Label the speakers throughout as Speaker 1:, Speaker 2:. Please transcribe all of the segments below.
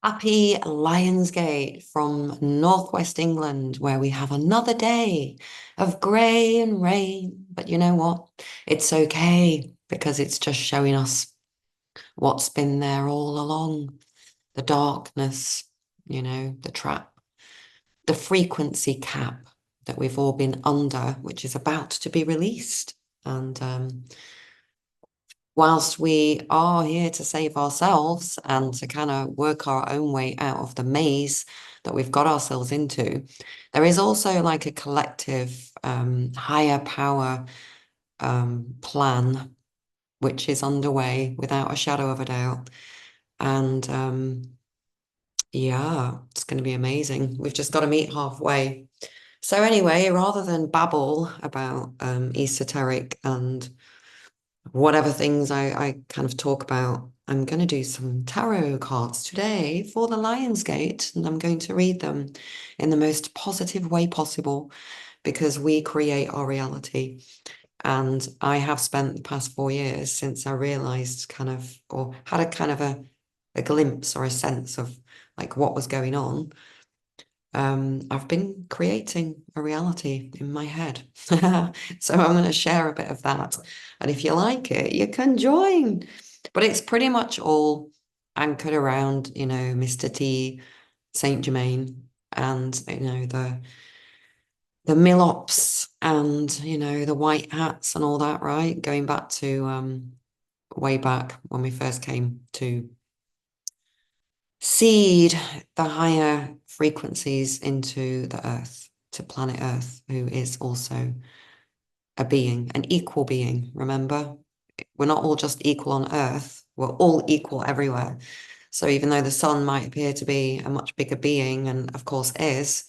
Speaker 1: Happy Lionsgate from Northwest England, where we have another day of grey and rain. But you know what? It's okay because it's just showing us what's been there all along. The darkness, the trap, the frequency cap that we've all been under, which is about to be released. And whilst we are here to save ourselves and to kind of work our own way out of the maze that we've got ourselves into, there is also like a collective higher power plan which is underway without a shadow of a doubt. And yeah, it's going to be amazing. We've just got to meet halfway. So anyway, rather than babble about esoteric and whatever things I kind of talk about, I'm going to do some tarot cards today for the Lionsgate, and I'm going to read them in the most positive way possible because we create our reality. And I have spent the past 4 years since I realized kind of, or had a kind of a glimpse or a sense of like what was going on. I've been creating a reality in my head. So I'm going to share a bit of that. And if you like it, you can join. But it's pretty much all anchored around, Mr. T, Saint Germain, and, the Millops and, the white hats and all that, right? Going back to way back when we first came to seed the higher frequencies into the earth, to planet Earth, who is also a being, an equal being. Remember, we're not all just equal on Earth, we're all equal everywhere. So even though the sun might appear to be a much bigger being, and of course is,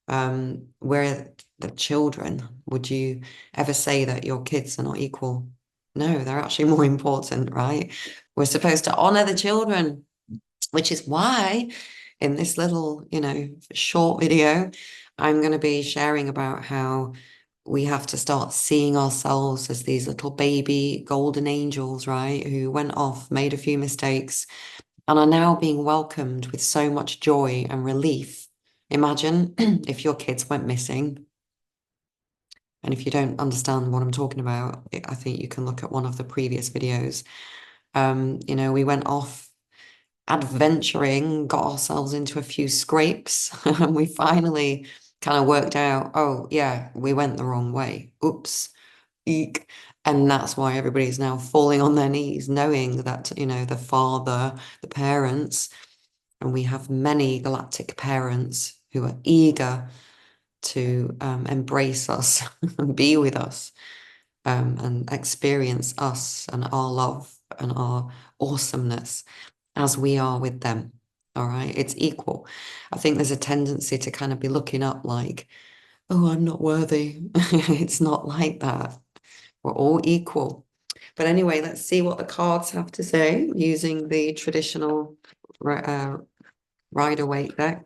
Speaker 1: we're the children. Would you ever say that your kids are not equal? No, they're actually more important, right? We're supposed to honor the children, which is why in this little, short video, I'm going to be sharing about how we have to start seeing ourselves as these little baby golden angels, right? Who went off, made a few mistakes, and are now being welcomed with so much joy and relief. Imagine if your kids went missing. And if you don't understand what I'm talking about, I think you can look at one of the previous videos. We went off adventuring, got ourselves into a few scrapes, and we finally kind of worked out, oh, yeah, we went the wrong way. Oops. Eek. And that's why everybody's now falling on their knees, knowing that, the father, the parents, and we have many galactic parents who are eager to embrace us and be with us and experience us and our love and our awesomeness as we are with them. All right. It's equal. I think there's a tendency to kind of be looking up like, oh, I'm not worthy. It's not like that. We're all equal. But anyway, let's see what the cards have to say using the traditional Rider-Waite deck.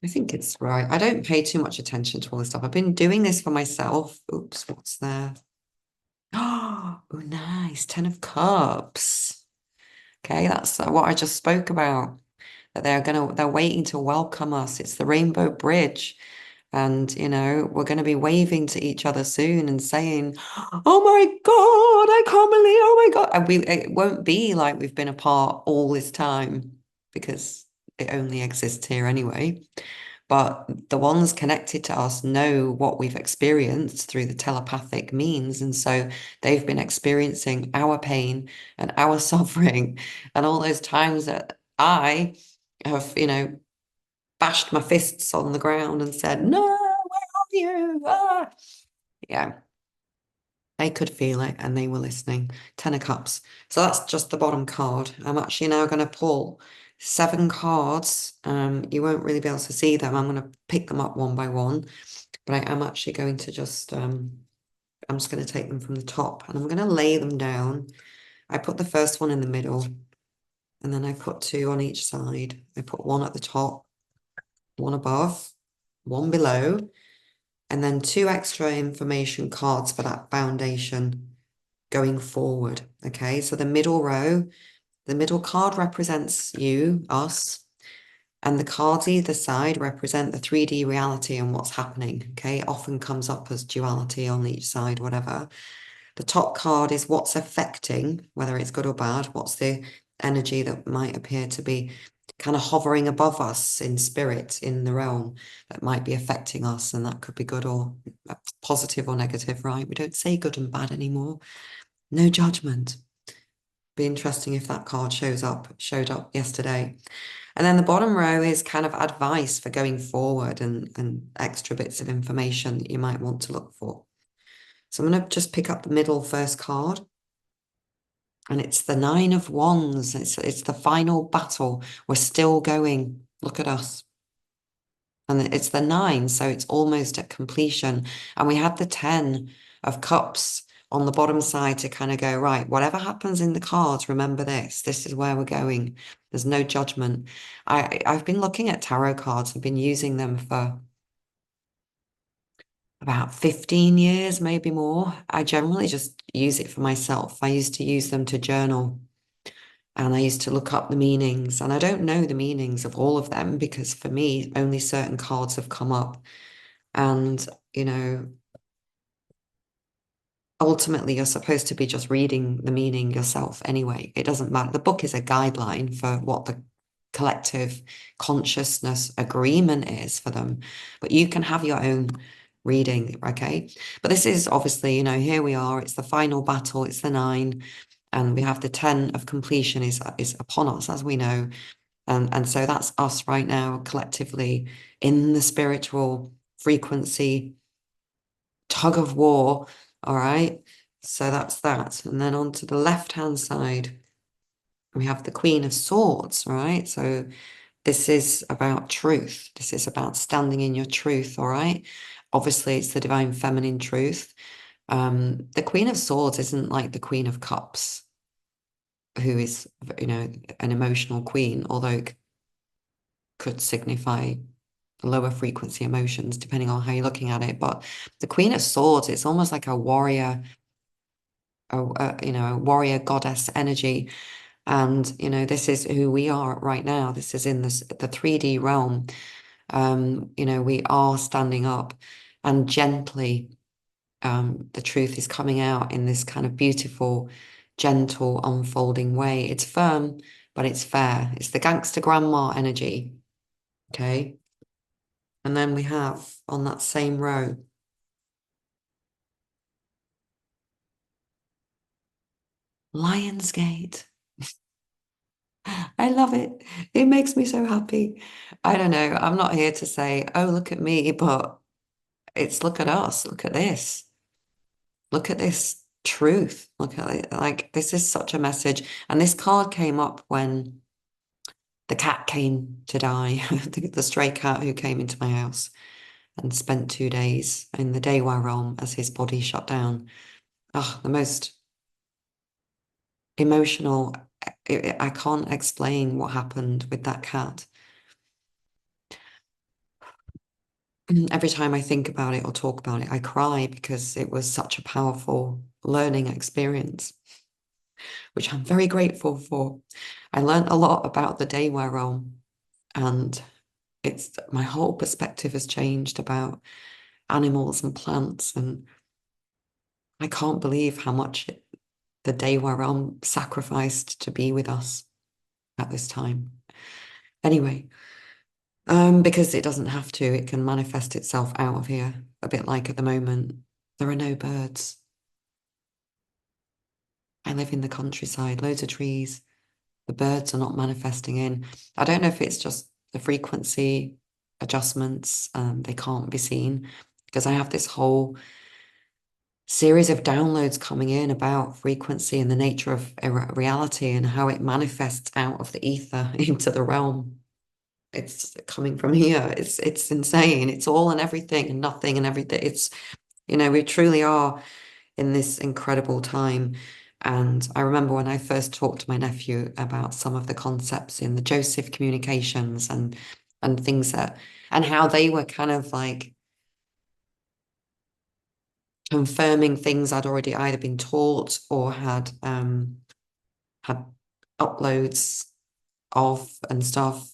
Speaker 1: I think it's right. I don't pay too much attention to all this stuff. I've been doing this for myself. Oops, what's there? Oh, nice. 10 of Cups. Okay, that's what I just spoke about. That they're waiting to welcome us. It's the Rainbow Bridge. And, we're going to be waving to each other soon and saying, oh my God, I can't believe, oh my God. And it won't be like we've been apart all this time because it only exists here anyway. But the ones connected to us know what we've experienced through the telepathic means. And so they've been experiencing our pain and our suffering and all those times that I have, bashed my fists on the ground and said, no, where are you? Ah. Yeah, they could feel it and they were listening. 10 of Cups. So that's just the bottom card. I'm actually now going to pull 7 cards. You won't really be able to see them. I'm going to pick them up one by one, but I am actually going to I'm just going to take them from the top and I'm going to lay them down. I put the first one in the middle and then I put 2 on each side. I put 1 at the top, 1 above, 1 below, and then 2 extra information cards for that foundation going forward. Okay, so the middle row The middle card represents you, us, and the cards either side represent the 3D reality and what's happening. Okay, it often comes up as duality on each side, whatever. The top card is what's affecting, whether it's good or bad, what's the energy that might appear to be kind of hovering above us in spirit in the realm that might be affecting us, and that could be good or positive or negative, right? We don't say good and bad anymore. No judgment. Be interesting if that card showed up yesterday. And then the bottom row is kind of advice for going forward and extra bits of information that you might want to look for. So I'm going to just pick up the middle first card. And it's the Nine of Wands. It's the final battle. We're still going. Look at us. And it's the nine, so it's almost at completion. And we have the 10 of Cups on the bottom side to kind of go, right, whatever happens in the cards, remember this. This is where we're going. There's no judgment. I've been looking at tarot cards. I've been using them for about 15 years, maybe more. I generally just use it for myself. I used to use them to journal. And I used to look up the meanings, and I don't know the meanings of all of them because for me, only certain cards have come up. And, ultimately, you're supposed to be just reading the meaning yourself anyway. It doesn't matter. The book is a guideline for what the collective consciousness agreement is for them, but you can have your own reading, okay? But this is obviously, here we are. It's the final battle. It's the nine. And we have the 10 of completion is upon us, as we know. And so that's us right now, collectively in the spiritual frequency tug of war. All right. So that's that. And then on to the left-hand side, we have the Queen of Swords, right? So this is about truth. This is about standing in your truth, all right? Obviously, it's the divine feminine truth. The Queen of Swords isn't like the Queen of Cups, who is, an emotional queen, although it could signify lower frequency emotions, depending on how you're looking at it. But the Queen of Swords, it's almost like a warrior, a warrior goddess energy. And, this is who we are right now. This is in the 3D realm. We are standing up and gently, the truth is coming out in this kind of beautiful, gentle, unfolding way. It's firm, but it's fair. It's the gangster grandma energy. Okay. And then we have on that same row, Lionsgate. I love it. It makes me so happy. I don't know. I'm not here to say, oh, look at me, but it's look at us. Look at this. Look at this truth. Look at it. Like, this is such a message. And this card came up when the cat came to die, the stray cat who came into my house and spent 2 days in the Dewa realm as his body shut down. Oh, the most emotional. I can't explain what happened with that cat. Every time I think about it or talk about it, I cry because it was such a powerful learning experience, which I'm very grateful for. I learned a lot about the Dewa realm, and it's my whole perspective has changed about animals and plants, and I can't believe how much the Dewa realm sacrificed to be with us at this time. Anyway, because it doesn't have to, it can manifest itself out of here, a bit like at the moment. There are no birds. I live in the countryside, loads of trees. The birds are not manifesting in. I don't know if it's just the frequency adjustments, they can't be seen because I have this whole series of downloads coming in about frequency and the nature of reality and how it manifests out of the ether into the realm. It's coming from here. It's insane. It's all and everything and nothing and everything. It's, we truly are in this incredible time. And I remember when I first talked to my nephew about some of the concepts in the Joseph communications and things and how they were kind of like confirming things I'd already either been taught or had uploads of and stuff.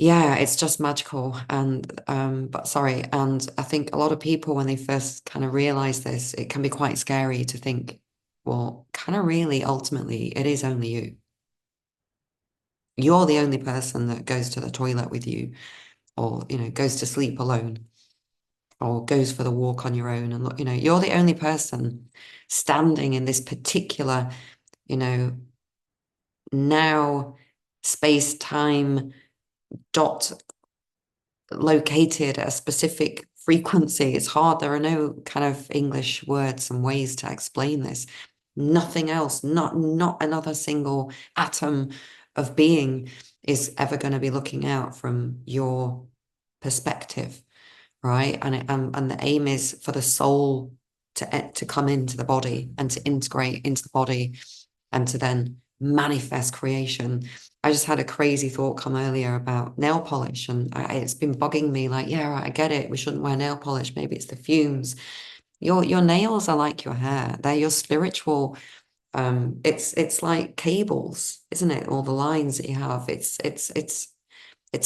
Speaker 1: Yeah, it's just magical. And but sorry, and I think a lot of people when they first kind of realize this, it can be quite scary to think, well, kind of really ultimately it is only you. You're the only person that goes to the toilet with you, or goes to sleep alone, or goes for the walk on your own. And look, you're the only person standing in this particular, you know, now space-time dot located at a specific frequency. It's hard. There are no kind of English words and ways to explain this. Nothing else, not another single atom of being is ever going to be looking out from your perspective, right? And the aim is for the soul to come into the body and to integrate into the body and to then manifest creation. I just had a crazy thought come earlier about nail polish, and it's been bugging me. Like, yeah, right, I get it. We shouldn't wear nail polish. Maybe it's the fumes. Your nails are like your hair. They're your spiritual. It's like cables, isn't it? All the lines that you have. It's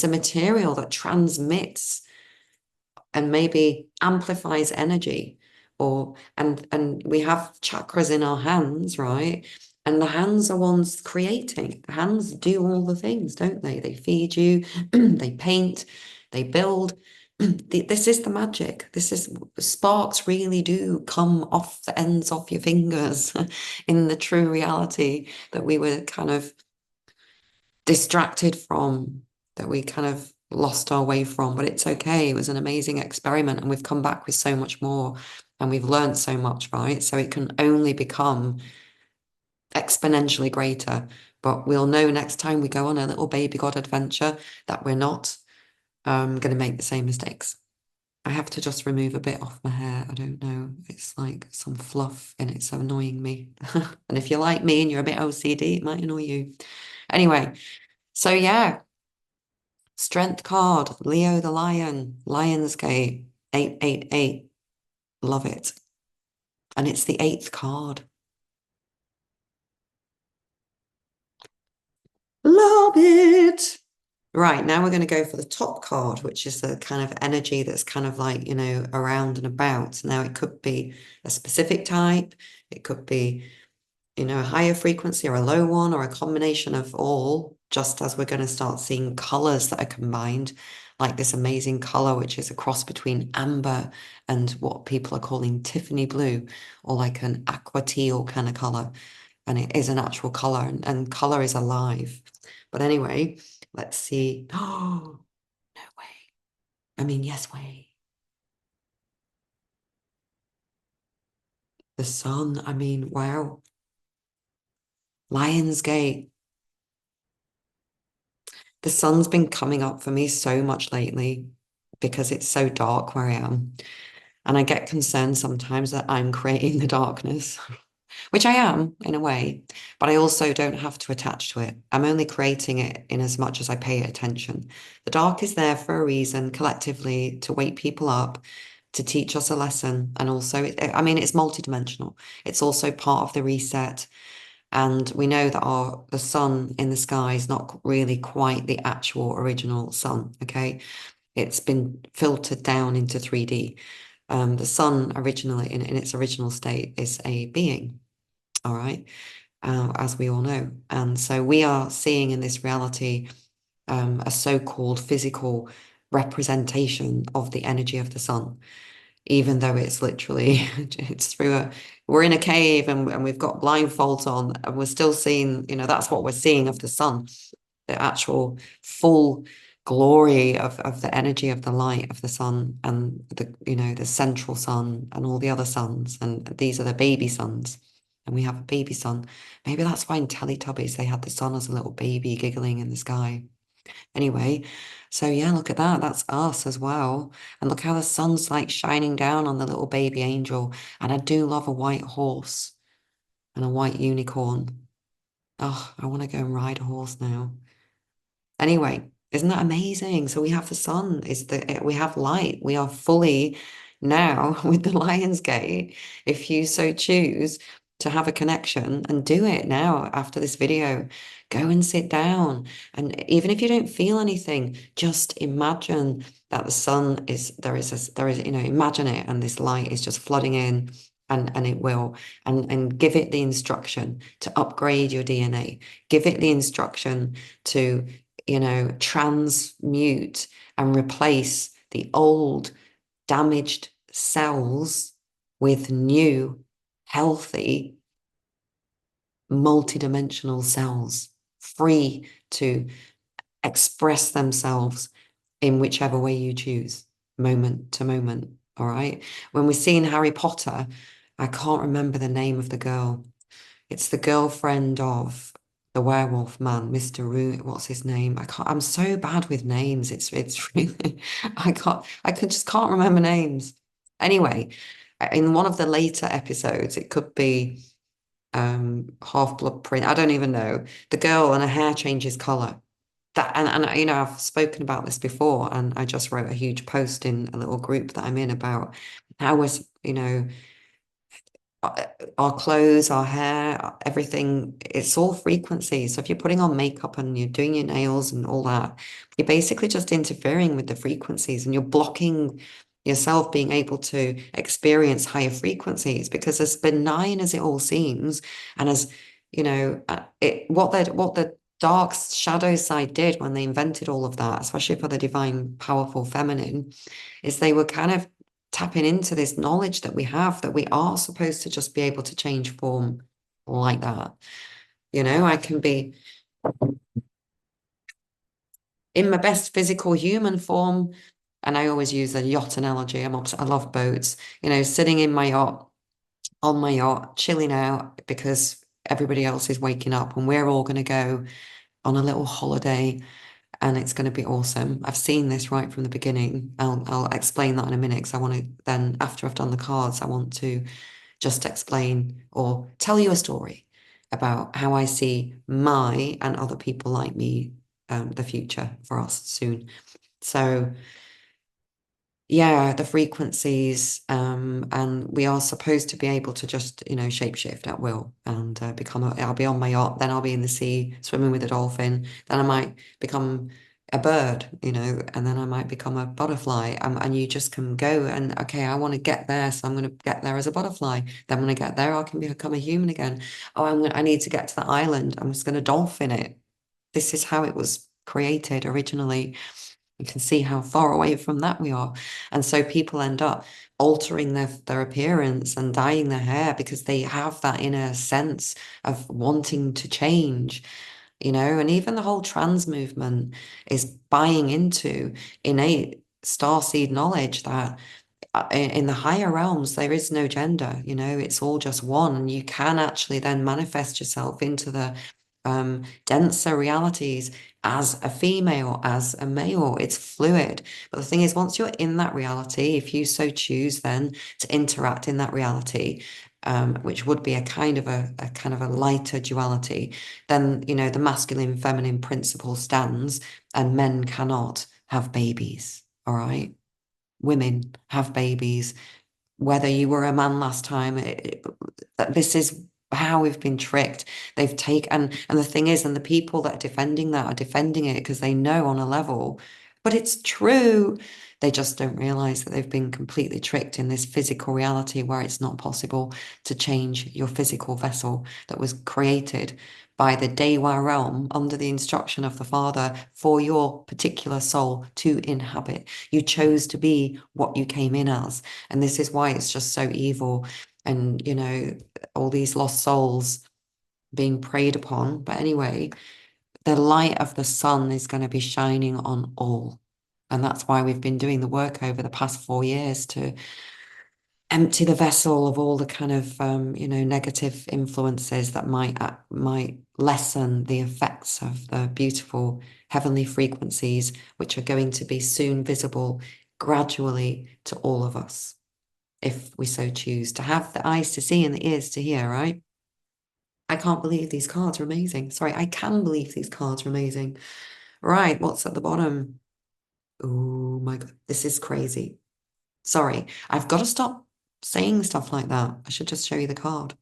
Speaker 1: a material that transmits and maybe amplifies energy, or and we have chakras in our hands, right? And the hands are ones creating. The hands do all the things, don't they? They feed you, they paint, they build. This is the magic. This is sparks really do come off the ends of your fingers in the true reality that we were kind of distracted from, that we kind of lost our way from. But it's okay. It was an amazing experiment, and we've come back with so much more, and we've learned so much, right? So it can only become exponentially greater. But we'll know next time we go on a little baby God adventure that we're not going to make the same mistakes. I have to just remove a bit off my hair. I don't know. It's like some fluff and it's annoying me. And if you're like me and you're a bit OCD, it might annoy you. Anyway, so yeah, strength card, Leo the Lion, Lionsgate, 888. Love it. And it's the eighth card. Love it. Right, now we're going to go for the top card, which is the kind of energy that's kind of like, around and about. Now, it could be a specific type, it could be, a higher frequency or a low one, or a combination of all, just as we're going to start seeing colors that are combined, like this amazing color, which is a cross between amber and what people are calling Tiffany blue, or like an aqua teal kind of color. And it is an actual color, and color is alive. But anyway, let's see. Oh, no way. I mean, yes way. The sun, I mean, wow. Lionsgate. The sun's been coming up for me so much lately because it's so dark where I am. And I get concerned sometimes that I'm creating the darkness, which I am in a way, but I also don't have to attach to it. I'm only creating it in as much as I pay attention. The dark is there for a reason, collectively, to wake people up, to teach us a lesson. And also, I mean, it's multidimensional. It's also part of the reset. And we know that the sun in the sky is not really quite the actual original sun, okay? It's been filtered down into 3D. The sun originally, in its original state, is a being, all right, as we all know. And so we are seeing in this reality a so-called physical representation of the energy of the sun, even though it's literally it's we're in a cave, and we've got blindfolds on, and we're still seeing, that's what we're seeing of the sun, the actual full glory of the energy of the light of the sun, and the central sun and all the other suns, and these are the baby suns, and we have a baby sun. Maybe that's why in Teletubbies they had the sun as a little baby giggling in the sky. Anyway, so yeah, look at that. That's us as well. And look how the sun's like shining down on the little baby angel. And I do love a white horse and a white unicorn. Oh, I want to go and ride a horse now. Anyway, isn't that amazing? So we have the sun, we have light. We are fully now with the Lion's Gate, if you so choose, to have a connection, and do it now after this video. Go and sit down. And even if you don't feel anything, just imagine that the sun is, there is, imagine it, and this light is just flooding in, and it will, and give it the instruction to upgrade your DNA. Give it the instruction to, transmute and replace the old damaged cells with new, healthy, multidimensional cells, free to express themselves in whichever way you choose, moment to moment. All right. When we see in Harry Potter, I can't remember the name of the girl. It's the girlfriend of the werewolf man, Mr. Root. What's his name? I'm so bad with names. It's really just can't remember names. Anyway, in one of the later episodes, it could be Half-Blood Prince. I don't even know. The girl and her hair changes color. That and I've spoken about this before, and I just wrote a huge post in a little group that I'm in about how was, our clothes, our hair, everything, it's all frequency. So if you're putting on makeup and you're doing your nails and all that, you're basically just interfering with the frequencies, and you're blocking yourself being able to experience higher frequencies. Because as benign as it all seems, and as what the dark shadow side did when they invented all of that, especially for the divine, powerful feminine, is they were kind of tapping into this knowledge that we have, that we are supposed to just be able to change form like that. I can be in my best physical human form, and I always use a yacht analogy. I love boats, sitting in my yacht, on my yacht, chilling out because everybody else is waking up, and we're all going to go on a little holiday, and it's going to be awesome. I've seen this right from the beginning. I'll explain that in a minute, because I want to then, after I've done the cards, I want to just explain or tell you a story about how I see my and other people like me, the future for us soon. So yeah, the frequencies, and we are supposed to be able to just, shapeshift at will, and I'll be on my yacht, then I'll be in the sea swimming with a dolphin, then I might become a bird, and then I might become a butterfly, and you just can go and, okay, I want to get there, so I'm going to get there as a butterfly. Then when I get there, I can become a human again. Oh, I need to get to the island. I'm just going to dolphin it. This is how it was created originally. You can see how far away from that we are. And so people end up altering their appearance and dyeing their hair because they have that inner sense of wanting to change, and even the whole trans movement is buying into innate starseed knowledge that in the higher realms, there is no gender, it's all just one. And you can actually then manifest yourself into the denser realities as a female, as a male. It's fluid. But the thing is, once you're in that reality, if you so choose then to interact in that reality, which would be a kind of a lighter duality, then the masculine feminine principle stands, and men cannot have babies. All right. Women have babies, whether you were a man last time. This is how we've been tricked. They've taken, and the thing is, and the people that are defending that are defending it because they know on a level, but it's true. They just don't realize that they've been completely tricked in this physical reality where it's not possible to change your physical vessel that was created by the Dewa realm under the instruction of the Father for your particular soul to inhabit. You chose to be what you came in as. And this is why it's just so evil. And, all these lost souls being preyed upon. But anyway, the light of the sun is going to be shining on all. And that's why we've been doing the work over the past 4 years to empty the vessel of all the kind of negative influences that might lessen the effects of the beautiful heavenly frequencies, which are going to be soon visible gradually to all of us, if we so choose to have the eyes to see and the ears to hear, right? I can't believe these cards are amazing. Sorry, I can believe these cards are amazing. Right, what's at the bottom? Oh my God, this is crazy. Sorry, I've got to stop saying stuff like that. I should just show you the card.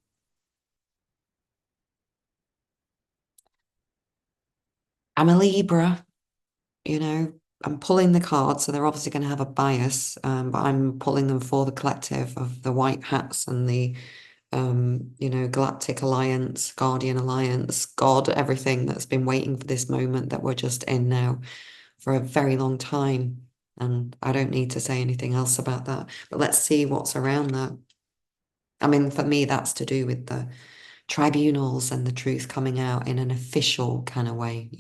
Speaker 1: I'm a Libra, you know, I'm pulling the cards, so they're obviously going to have a bias, but I'm pulling them for the collective of the white hats and the, Galactic Alliance, Guardian Alliance, God, everything that's been waiting for this moment that we're just in now for a very long time. And I don't need to say anything else about that. But let's see what's around that. I mean, for me, that's to do with the tribunals and the truth coming out in an official kind of way.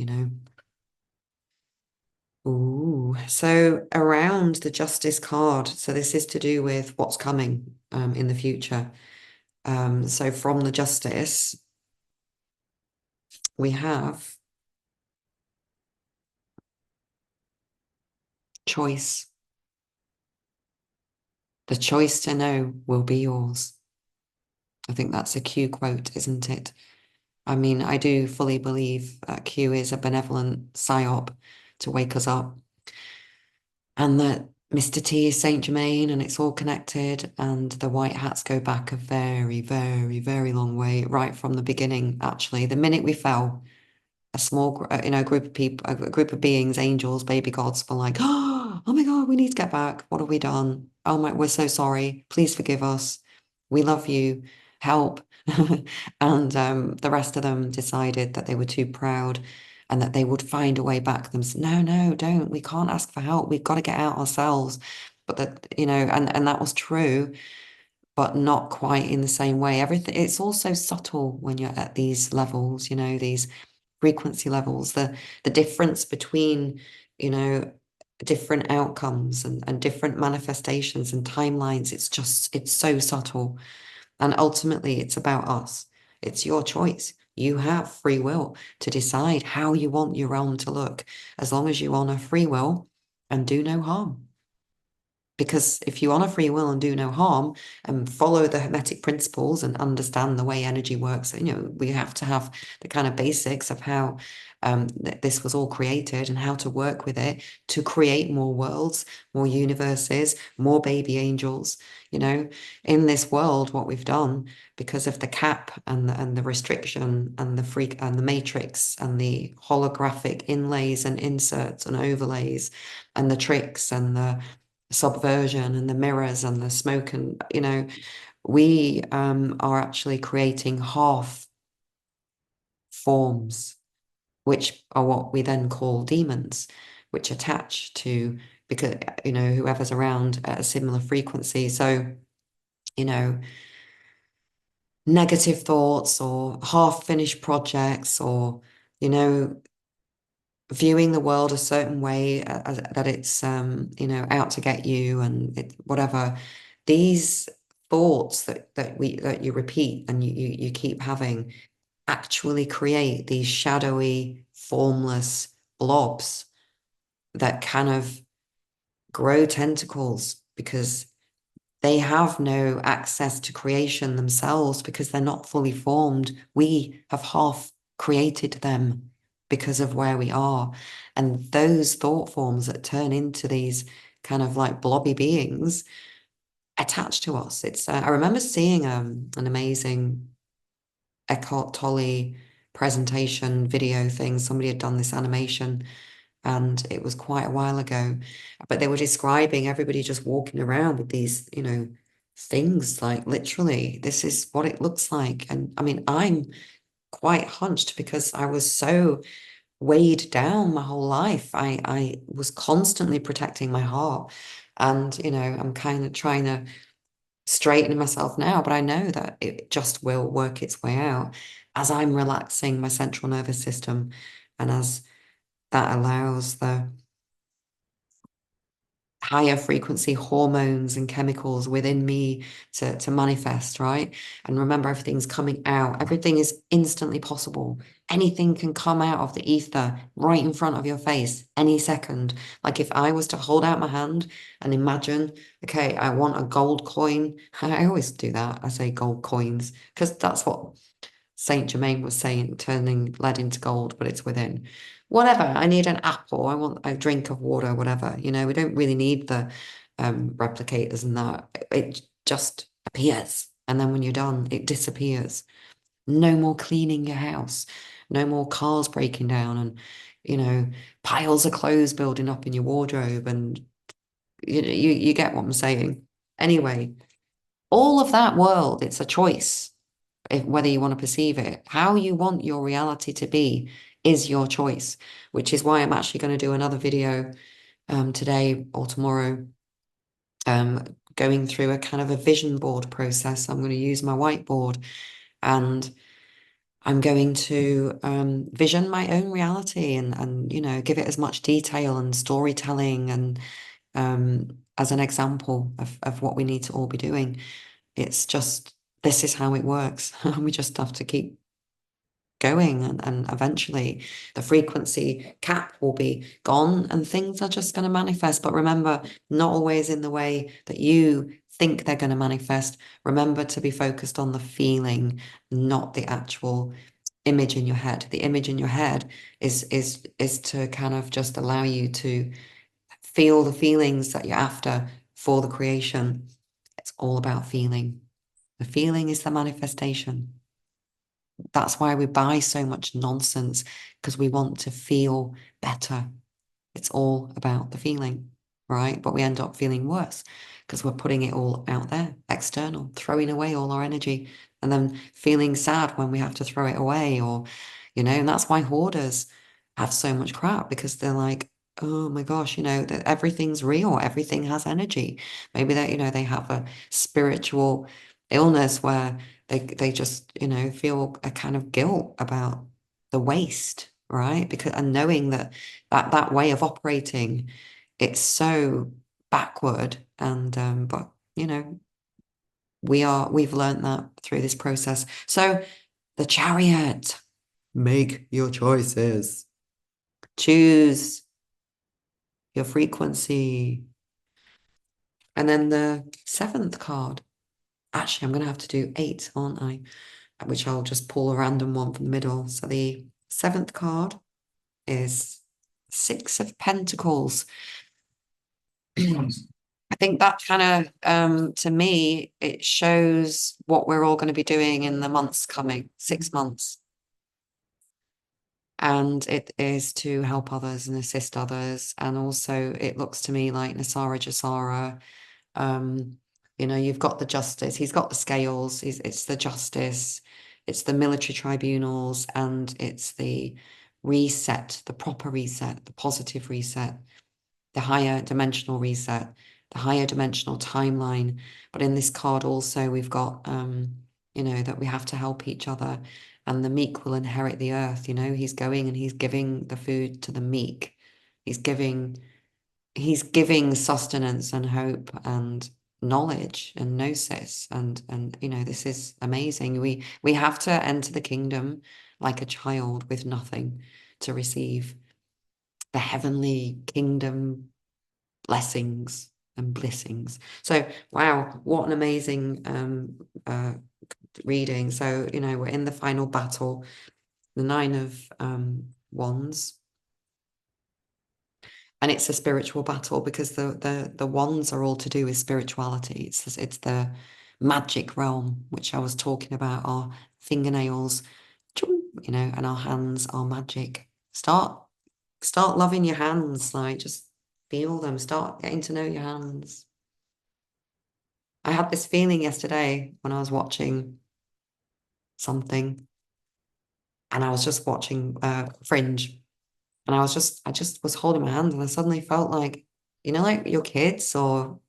Speaker 1: Ooh, so around the justice card. So this is to do with what's coming in the future. So from the justice, we have choice. The choice to know will be yours. I think that's a Q quote, isn't it? I mean, I do fully believe that Q is a benevolent psyop to wake us up, and that Mr. T is Saint Germain and it's all connected, and the white hats go back a very, very, very long way, right from the beginning, actually. The minute we fell, a small, group of people, a group of beings, angels, baby gods were like, oh my God, we need to get back. What have we done? Oh my, we're so sorry. Please forgive us. We love you. Help. And the rest of them decided that they were too proud and that they would find a way back them. No, no, don't. We can't ask for help. We've got to get out ourselves. But that, and that was true, but not quite in the same way. Everything, it's also subtle when you're at these levels, these frequency levels, the difference between, you know, different outcomes and different manifestations and timelines. It's so subtle. And ultimately, it's about us. It's your choice. You have free will to decide how you want your realm to look, as long as you honor free will and do no harm. Because if you honor free will and do no harm and follow the Hermetic principles and understand the way energy works, we have to have the kind of basics of how this was all created and how to work with it to create more worlds, more universes, more baby angels. In this world, what we've done because of the cap and the restriction and the freak and the matrix and the holographic inlays and inserts and overlays and the tricks and the subversion and the mirrors and the smoke, and we are actually creating half forms, which are what we then call demons, which attach to, because whoever's around at a similar frequency. So you know negative thoughts or half finished projects, or you know viewing the world a certain way, that it's out to get you, and whatever these thoughts that you repeat and you keep having actually create these shadowy, formless blobs that kind of grow tentacles, because they have no access to creation themselves, because they're not fully formed. We have half created them because of where we are. And those thought forms that turn into these kind of like blobby beings attached to us. I remember seeing an amazing Eckhart Tolle presentation video thing. Somebody had done this animation and it was quite a while ago, but they were describing everybody just walking around with these, things, like literally, this is what it looks like. And I mean, I'm quite hunched because I was so weighed down my whole life. I was constantly protecting my heart. And, I'm kind of trying to straighten myself now, but I know that it just will work its way out as I'm relaxing my central nervous system, and as that allows the higher frequency hormones and chemicals within me to manifest, right? And remember, everything's coming out. Everything is instantly possible. Anything can come out of the ether right in front of your face any second. Like if I was to hold out my hand and imagine, okay, I want a gold coin. I always do that. I say gold coins because that's what Saint Germain was saying, turning lead into gold, but it's within. Whatever, I need an apple, I want a drink of water, whatever. We don't really need the replicators and that. It just appears. And then when you're done, it disappears. No more cleaning your house. No more cars breaking down and, piles of clothes building up in your wardrobe. And you get what I'm saying. Anyway, all of that world, it's a choice, whether you want to perceive it. How you want your reality to be is your choice, which is why I'm actually going to do another video today or tomorrow, going through a kind of a vision board process. I'm going to use my whiteboard and I'm going to vision my own reality and give it as much detail and storytelling and as an example of what we need to all be doing. It's just, this is how it works. We just have to keep going and eventually the frequency cap will be gone and things are just going to manifest. But remember, not always in the way that you think they're going to manifest. Remember to be focused on the feeling, not the actual image in your head. The image in your head is to kind of just allow you to feel the feelings that you're after for the creation. It's all about feeling. The feeling is the manifestation. That's why we buy so much nonsense, because we want to feel better. It's all about the feeling, right? But we end up feeling worse because we're putting it all out there, external, throwing away all our energy and then feeling sad when we have to throw it away or, and that's why hoarders have so much crap, because they're like, oh my gosh, that everything's real, everything has energy. Maybe that, they have a spiritual illness where they just, feel a kind of guilt about the waste, right? Because and knowing that way of operating, it's so backward. And but we've learned that through this process. So the chariot, make your choices, choose your frequency. And then the seventh card, actually I'm gonna have to do 8, aren't I? Which I'll just pull a random one from the middle. So the seventh card is 6 of Pentacles. I think that kind of, to me, it shows what we're all going to be doing in the months coming, 6 months. And it is to help others and assist others. And also it looks to me like Nasara Jasara, you've got the justice, he's got the scales, it's the justice, it's the military tribunals, and it's the reset, the proper reset, the positive reset, the higher dimensional reset, the higher dimensional timeline. But in this card also we've got that we have to help each other, and the meek will inherit the earth. He's going and he's giving the food to the meek. He's giving sustenance and hope and knowledge and gnosis, and this is amazing. We have to enter the kingdom like a child with nothing to receive the heavenly kingdom blessings and blessings. So wow, what an amazing reading. So we're in the final battle, the 9 of wands, and it's a spiritual battle because the wands are all to do with spirituality. It's the magic realm, which I was talking about. Our fingernails, and our hands are magic. Start loving your hands, like just feel them, start getting to know your hands. I had this feeling yesterday when I was watching something, and I was just watching Fringe, and I just was holding my hand, and I suddenly felt like, like your kids or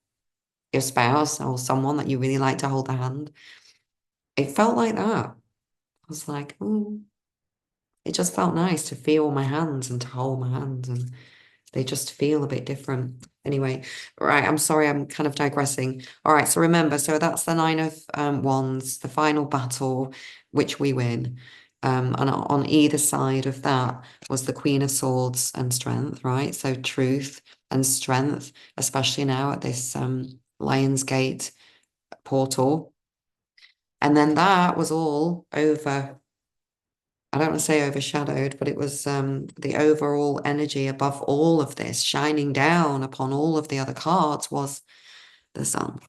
Speaker 1: your spouse or someone that you really like to hold the hand. It felt like that. I was like, oh, it just felt nice to feel my hands and to hold my hands, and they just feel a bit different. Anyway, right, I'm sorry, I'm kind of digressing. All right, so remember, so that's the 9 of wands, the final battle, which we win. And on either side of that was the Queen of Swords and strength, right? So truth and strength, especially now at this Lion's Gate portal. And then that was all over, I don't want to say overshadowed, but it was the overall energy above all of this, shining down upon all of the other cards, was the sun.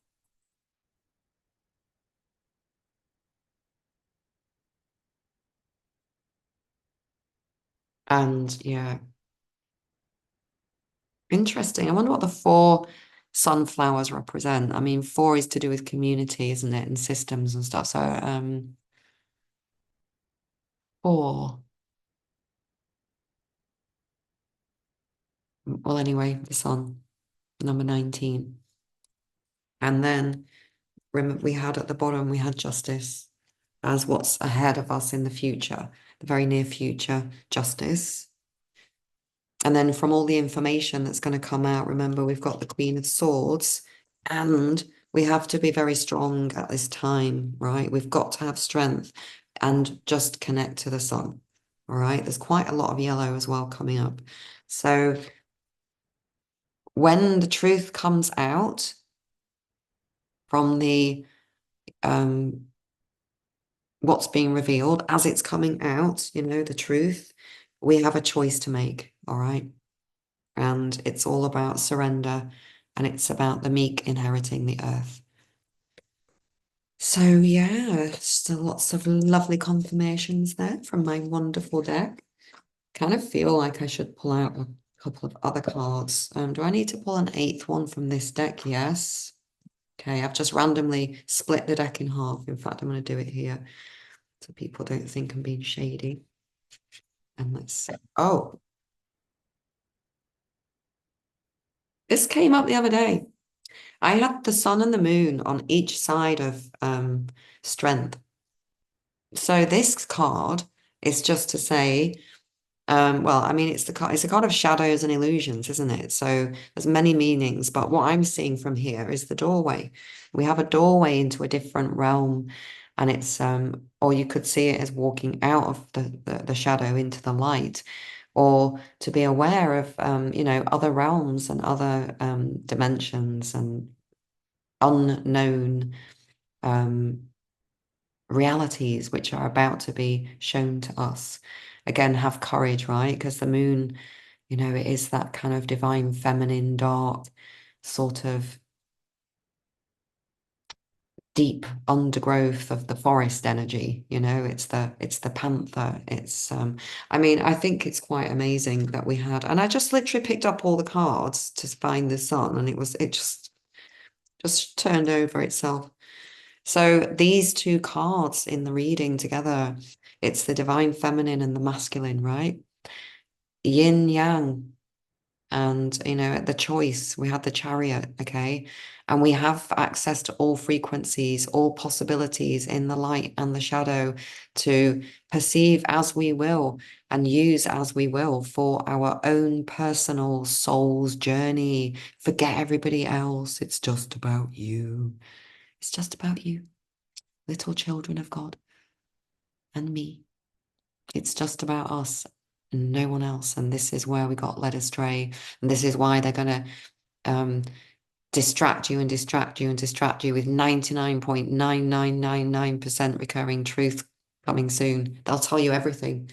Speaker 1: And yeah, interesting. I wonder what the four sunflowers represent. I mean, four is to do with community, isn't it? And systems and stuff. So, four. Well, anyway, the sun, number 19. And then remember, we had at the bottom, we had justice as what's ahead of us in the future, the very near future, justice. And then from all the information that's going to come out, remember, we've got the Queen of Swords, and we have to be very strong at this time, right? We've got to have strength and just connect to the sun. All right. There's quite a lot of yellow as well coming up. So when the truth comes out from the what's being revealed, as it's coming out, the truth, we have a choice to make. All right. And it's all about surrender, and it's about the meek inheriting the earth. So yeah, still lots of lovely confirmations there from my wonderful deck. Kind of feel like I should pull out a couple of other cards. Do I need to pull an eighth one from this deck? Yes. Okay, I've just randomly split the deck in half. In fact, I'm going to do it here so people don't think I'm being shady. And let's see. Oh, this came up the other day. I had the sun and the moon on each side of strength. So this card is just to say, well, I mean, it's a card of shadows and illusions, isn't it? So there's many meanings, but what I'm seeing from here is the doorway. We have a doorway into a different realm, and it's or you could see it as walking out of the shadow into the light, or to be aware of other realms and other dimensions and unknown um, realities which are about to be shown to us. Again, have courage, right? Because the moon, it is that kind of divine feminine, dark, sort of deep undergrowth of the forest energy. It's the panther. I mean, I think it's quite amazing that we had, and I just literally picked up all the cards to find the sun, and it just turned over itself. So these two cards in the reading together, it's the divine feminine and the masculine, right? Yin yang. And, the choice, we had the chariot, okay? And we have access to all frequencies, all possibilities in the light and the shadow to perceive as we will and use as we will for our own personal soul's journey. Forget everybody else. It's just about you. It's just about you, little children of God, and me. It's just about us and no one else. And this is where we got led astray. And this is why they're going to um, distract you and distract you and distract you with 99.9999% recurring truth coming soon. They'll tell you everything,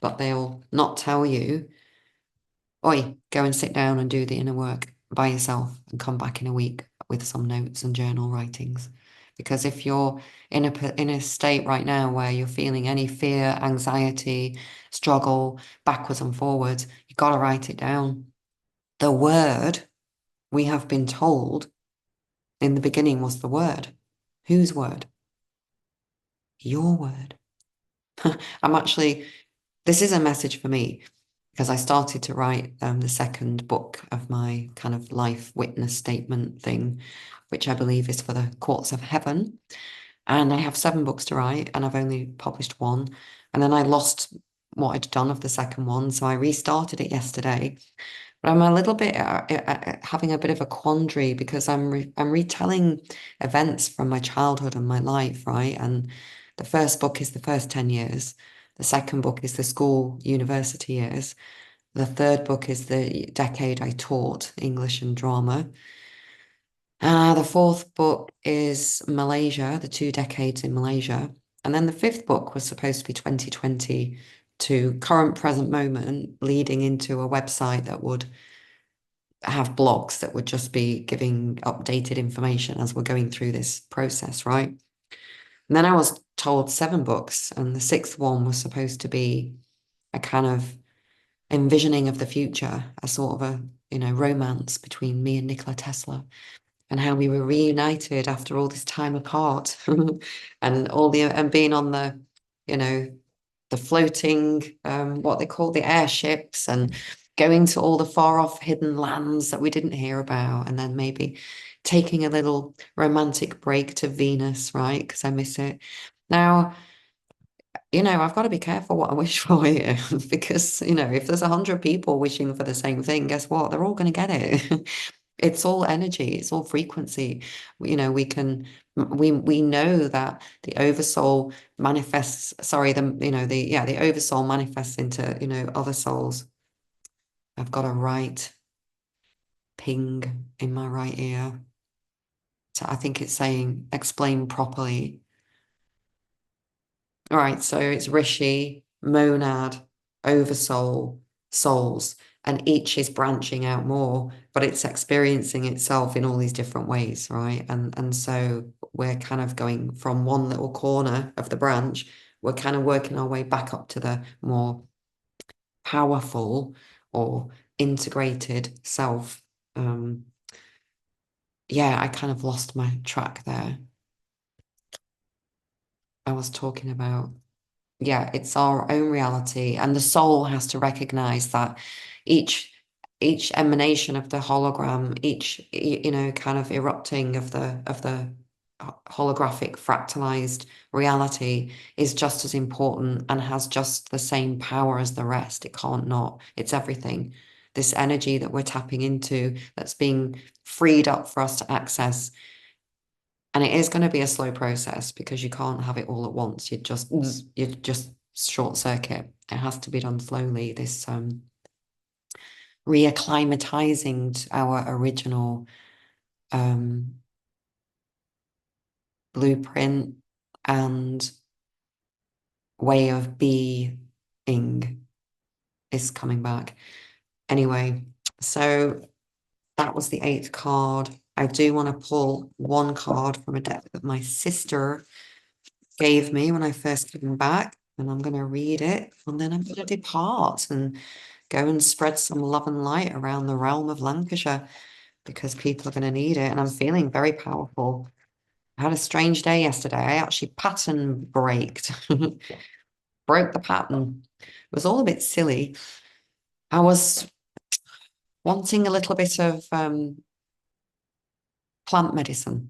Speaker 1: but they'll not tell you, oi, go and sit down and do the inner work by yourself and come back in a week with some notes and journal writings. Because if you're in a state right now where you're feeling any fear, anxiety, struggle, backwards and forwards, you've got to write it down. The word, we have been told, in the beginning was the word. Whose word? Your word. This is a message for me because I started to write the second book of my kind of life witness statement thing, which I believe is for the courts of heaven. And I have 7 books to write, and I've only published one. And then I lost what I'd done of the second one, so I restarted it yesterday. But I'm a little bit having a bit of a quandary because I'm retelling events from my childhood and my life, right? And the first book is the first 10 years. The second book is the school, university years. The third book is the decade I taught English and drama. The fourth book is Malaysia, the 2 decades in Malaysia. And then the fifth book was supposed to be 2020 to current present moment, leading into a website that would have blogs that would just be giving updated information as we're going through this process, right? And then I was told 7 books, and the sixth one was supposed to be a kind of envisioning of the future, a sort of a, romance between me and Nikola Tesla, and how we were reunited after all this time apart, and being on the, you know, the floating, what they call the airships, and going to all the far off hidden lands that we didn't hear about, and then maybe taking a little romantic break to Venus, right? Because I miss it. Now, I've got to be careful what I wish for here because, if there's 100 people wishing for the same thing, guess what? They're all going to get it. It's all energy, it's all frequency. We know that the oversoul manifests, sorry, the oversoul manifests into, other souls. I've got a right ping in my right ear. So I think it's saying explain properly. All right, so it's Rishi, Monad, Oversoul, Souls, and each is branching out more, but it's experiencing itself in all these different ways, right? And so we're kind of going from one little corner of the branch, we're kind of working our way back up to the more powerful or integrated self. Yeah, I kind of lost my track there. I was talking about it's our own reality, and the soul has to recognize that each each emanation of the hologram, each kind of erupting of the holographic fractalized reality is just as important and has just the same power as the rest. It can't not. It's everything. This energy that we're tapping into that's being freed up for us to access, and it is going to be a slow process because you can't have it all at once. You just short circuit. It has to be done slowly. This reacclimatizing to our original blueprint and way of being is coming back. Anyway, so that was the eighth card. I do want to pull one card from a deck that my sister gave me when I first came back, and I'm going to read it, and then I'm going to depart and go and spread some love and light around the realm of Lancashire because people are going to need it. And I'm feeling very powerful. I had a strange day yesterday. I actually pattern braked, broke the pattern. It was all a bit silly. I was wanting a little bit of plant medicine,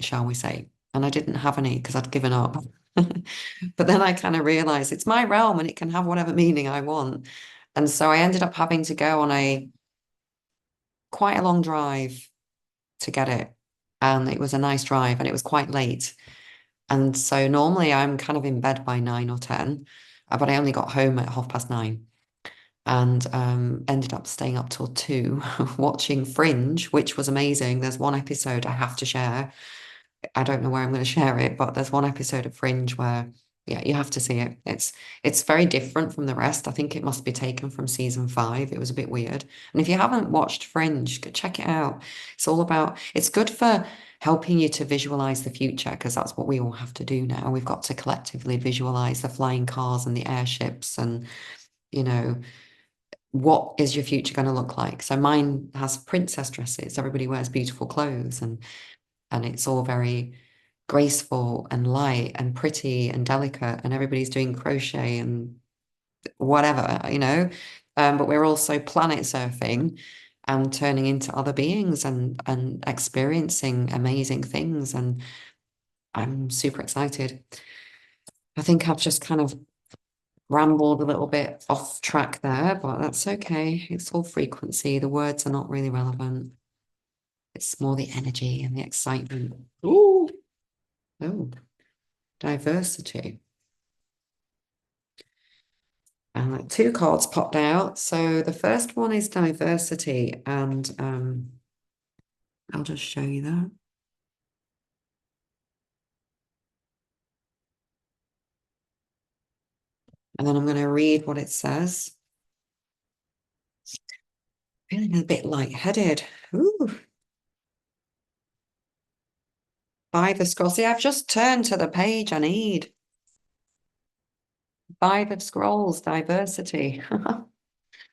Speaker 1: shall we say. And I didn't have any because I'd given up. But then I kind of realized it's my realm and it can have whatever meaning I want. And so I ended up having to go on a quite a long drive to get it. And it was a nice drive and it was quite late. And so normally I'm kind of in bed by 9 or 10, but I only got home at 9:30 and ended up staying up till 2 watching Fringe, which was amazing. There's one episode I have to share. I don't know where I'm going to share it, but there's one episode of Fringe where, yeah, you have to see it. It's very different from the rest. I think it must be taken from season 5. It was a bit weird. And if you haven't watched Fringe, go check it out. It's good for helping you to visualize the future because that's what we all have to do now. We've got to collectively visualize the flying cars and the airships and, you know, what is your future going to look like? So mine has princess dresses. Everybody wears beautiful clothes and it's all very graceful and light and pretty and delicate, and everybody's doing crochet and whatever. But we're also planet surfing and turning into other beings and experiencing amazing things. And I'm super excited. I think I've just kind of rambled a little bit off track there, but that's okay. It's all frequency. The words are not really relevant. It's more the energy and the excitement. Ooh. Oh, diversity. And like 2 cards popped out. So the first one is diversity, and I'll just show you that. And then I'm going to read what it says. Feeling a bit lightheaded. Ooh. 5 of Scrolls. See, I've just turned to the page I need. 5 of Scrolls, diversity.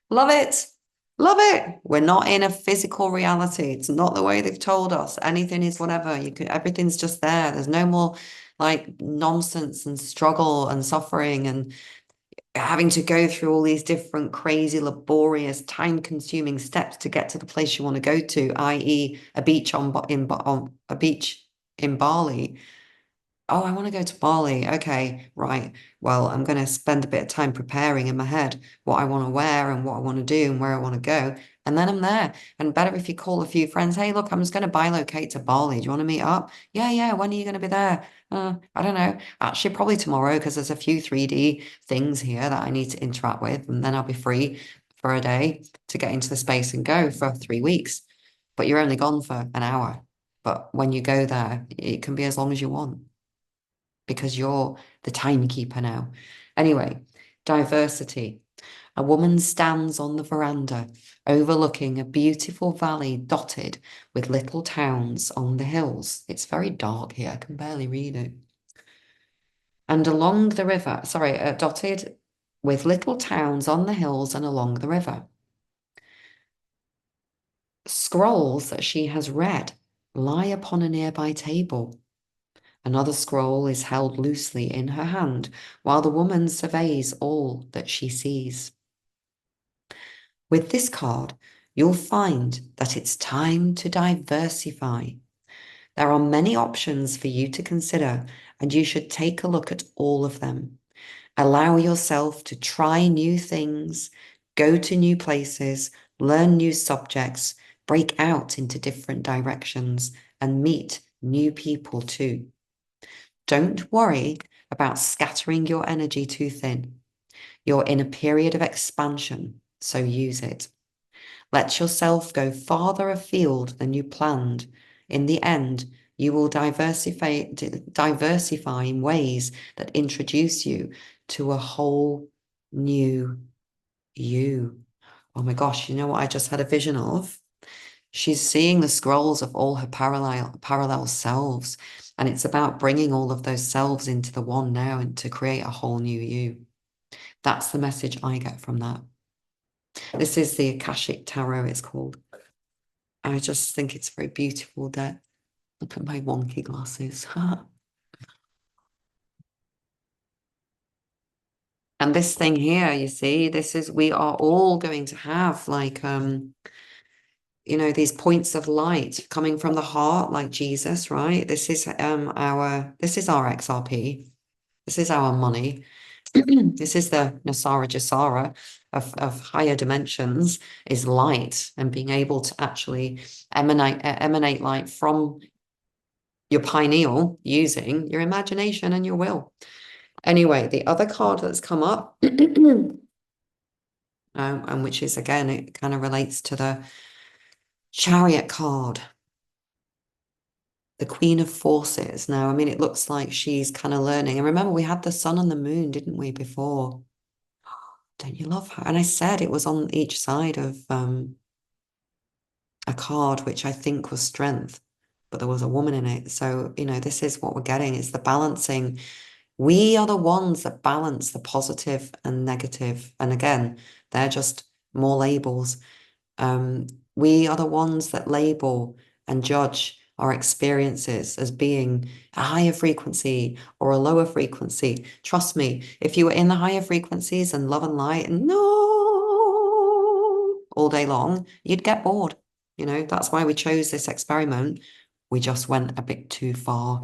Speaker 1: Love it. Love it. We're not in a physical reality. It's not the way they've told us. Anything is whatever. You could, everything's just there. There's no more like nonsense and struggle and suffering and having to go through all these different crazy, laborious, time-consuming steps to get to the place you want to go to, i.e., a beach on a beach in Bali. Oh, I want to go to Bali. Okay, right. Well, I'm going to spend a bit of time preparing in my head what I want to wear and what I want to do and where I want to go. And then I'm there. And better if you call a few friends. Hey, look, I'm just going to bilocate to Bali. Do you want to meet up? Yeah, yeah. When are you going to be there? I don't know. Actually, probably tomorrow because there's a few 3D things here that I need to interact with. And then I'll be free for a day to get into the space and go for 3 weeks. But you're only gone for an hour. But when you go there, it can be as long as you want because you're the timekeeper now. Anyway, diversity. A woman stands on the veranda overlooking a beautiful valley dotted with little towns on the hills. It's very dark here. I can barely read it. And along the river, sorry, dotted with little towns on the hills and along the river. Scrolls that she has read lie upon a nearby table. Another scroll is held loosely in her hand while the woman surveys all that she sees. With this card, you'll find that it's time to diversify. There are many options for you to consider, and you should take a look at all of them. Allow yourself to try new things, go to new places, learn new subjects, break out into different directions, and meet new people too. Don't worry about scattering your energy too thin. You're in a period of expansion, so use it. Let yourself go farther afield than you planned. In the end, you will diversify in ways that introduce you to a whole new you. Oh my gosh, you know what I just had a vision of? She's seeing the scrolls of all her parallel selves, and it's about bringing all of those selves into the one now and to create a whole new you. That's the message I get from that. This is the Akashic Tarot, it's called. I just think it's a very beautiful deck. Look at my wonky glasses. And this thing here, you see, this is, we are all going to have like, these points of light coming from the heart, like Jesus, right? This is our XRP. This is our money. This is the Nasara Jasara of higher dimensions, is light and being able to actually emanate light from your pineal using your imagination and your will. Anyway, the other card that's come up, and which is again, it kind of relates to the Chariot card, the Queen of Forces. Now, I mean, it looks like she's kind of learning. And remember, we had the sun and the moon, didn't we, before? Don't you love her? And I said it was on each side of a card, which I think was strength, but there was a woman in it. So, this is what we're getting, is the balancing. We are the ones that balance the positive and negative. And again, they're just more labels. We are the ones that label and judge our experiences as being a higher frequency or a lower frequency. Trust me, if you were in the higher frequencies and love and light and no all day long, you'd get bored. That's why we chose this experiment. We just went a bit too far.